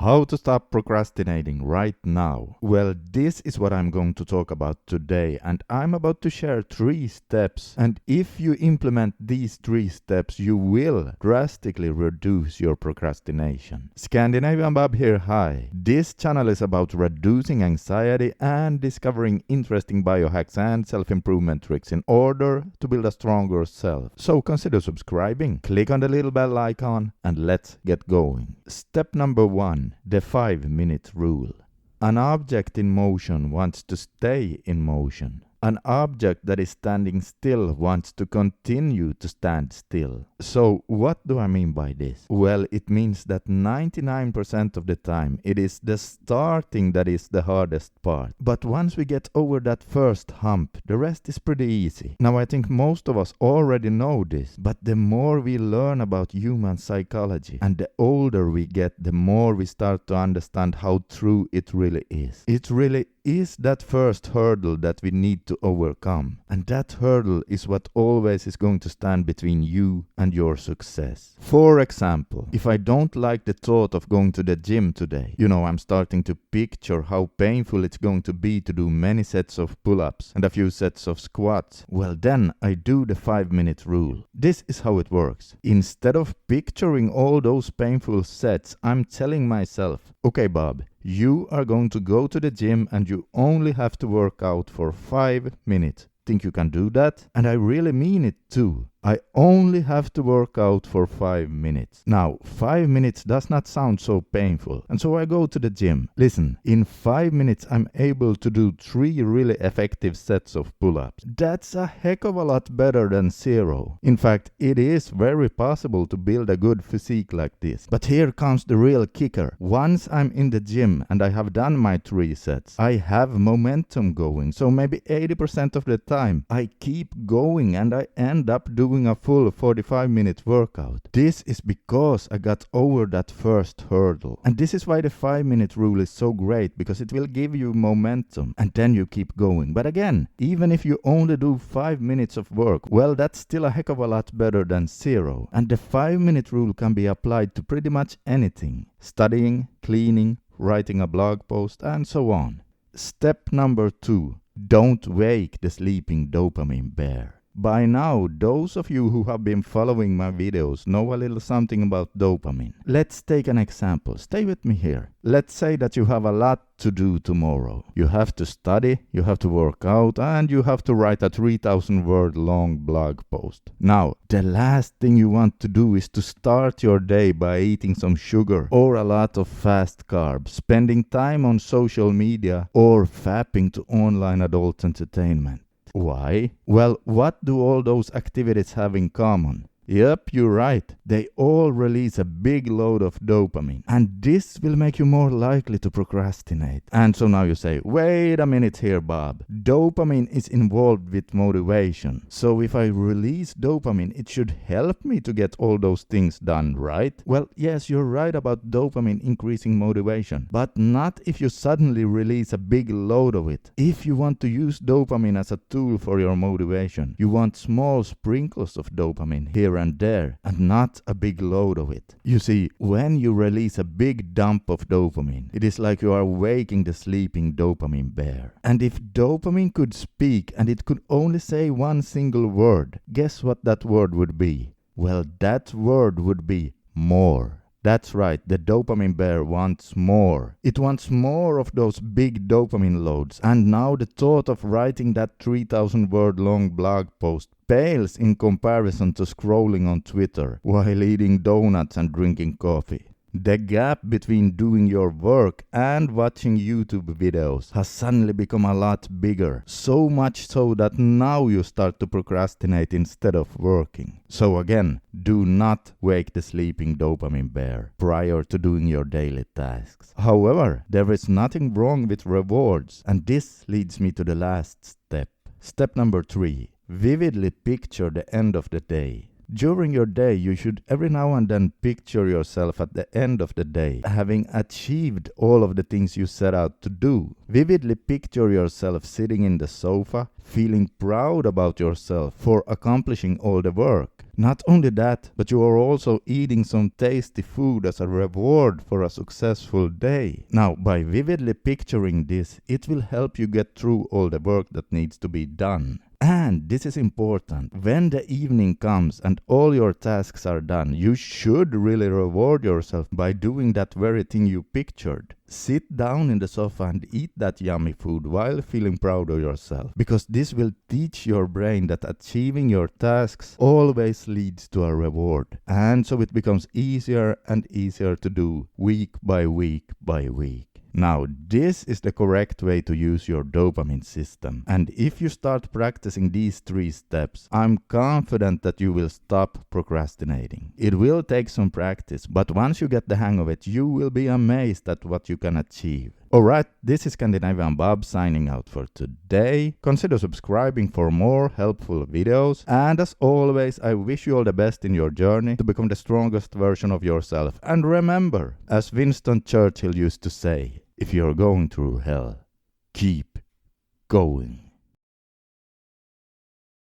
How to stop procrastinating right now? Well, this is what I'm going to talk about today, and I'm about to share 3 steps. And if you implement these 3 steps, you will drastically reduce your procrastination. Scandinavian Bob here, hi. This channel is about reducing anxiety and discovering interesting biohacks and self-improvement tricks in order to build a stronger self. So consider subscribing, click on the little bell icon, and let's get going. Step number 1. The 5-minute rule. An object in motion wants to stay in motion. An object that is standing still wants to continue to stand still. So what do I mean by this? Well, it means that 99% of the time it is the starting that is the hardest part. But once we get over that first hump, the rest is pretty easy. Now I think most of us already know this, but the more we learn about human psychology and the older we get, the more we start to understand how true it really is. It really is that first hurdle that we need to overcome. And that hurdle is what always is going to stand between you and your success. For example, if I don't like the thought of going to the gym today, I'm starting to picture how painful it's going to be to do many sets of pull-ups and a few sets of squats. Well, then I do the 5-minute rule. This is how it works. Instead of picturing all those painful sets, I'm telling myself, okay, Bob, you are going to go to the gym and you only have to work out for 5 minutes. Think you can do that? And I really mean it too. I only have to work out for 5 minutes. Now, 5 minutes does not sound so painful. And so I go to the gym. Listen, in 5 minutes I'm able to do 3 really effective sets of pull-ups. That's a heck of a lot better than 0. In fact, it is very possible to build a good physique like this. But here comes the real kicker. Once I'm in the gym and I have done my 3 sets, I have momentum going. So maybe 80% of the time I keep going and I end up doing a full 45-minute workout. This is because I got over that first hurdle. And this is why the 5-minute rule is so great, because it will give you momentum and then you keep going. But again, even if you only do 5 minutes of work, well, that's still a heck of a lot better than 0. And the 5-minute rule can be applied to pretty much anything. Studying, cleaning, writing a blog post, and so on. Step number 2. Don't wake the sleeping dopamine bear. By now, those of you who have been following my videos know a little something about dopamine. Let's take an example. Stay with me here. Let's say that you have a lot to do tomorrow. You have to study, you have to work out, and you have to write a 3,000-word long blog post. Now, the last thing you want to do is to start your day by eating some sugar or a lot of fast carbs, spending time on social media, or fapping to online adult entertainment. Why? Well, what do all those activities have in common? Yep, you're right. They all release a big load of dopamine. And this will make you more likely to procrastinate. And so now you say, wait a minute here, Bob. Dopamine is involved with motivation. So if I release dopamine, it should help me to get all those things done, right? Well, yes, you're right about dopamine increasing motivation. But not if you suddenly release a big load of it. If you want to use dopamine as a tool for your motivation, you want small sprinkles of dopamine here and there, and not a big load of it. You see, when you release a big dump of dopamine, it is like you are waking the sleeping dopamine bear. And if dopamine could speak and it could only say one single word, guess what that word would be? Well, that word would be more. That's right, the dopamine bear wants more. It wants more of those big dopamine loads. And now the thought of writing that 3,000-word long blog post pales in comparison to scrolling on Twitter while eating donuts and drinking coffee. The gap between doing your work and watching YouTube videos has suddenly become a lot bigger. So much so that now you start to procrastinate instead of working. So again, do not wake the sleeping dopamine bear prior to doing your daily tasks. However, there is nothing wrong with rewards, and this leads me to the last step. Step number 3. Vividly picture the end of the day. During your day, you should every now and then picture yourself at the end of the day, having achieved all of the things you set out to do. Vividly picture yourself sitting in the sofa, feeling proud about yourself for accomplishing all the work. Not only that, but you are also eating some tasty food as a reward for a successful day. Now, by vividly picturing this, it will help you get through all the work that needs to be done. And this is important. When the evening comes and all your tasks are done, you should really reward yourself by doing that very thing you pictured. Sit down in the sofa and eat that yummy food while feeling proud of yourself, because this will teach your brain that achieving your tasks always leads to a reward. And so it becomes easier and easier to do week by week by week. Now, this is the correct way to use your dopamine system. And if you start practicing these 3 steps, I'm confident that you will stop procrastinating. It will take some practice, but once you get the hang of it, you will be amazed at what you can achieve. Alright, this is Scandinavian Bob signing out for today. Consider subscribing for more helpful videos. And as always, I wish you all the best in your journey to become the strongest version of yourself. And remember, as Winston Churchill used to say, if you're going through hell, keep going.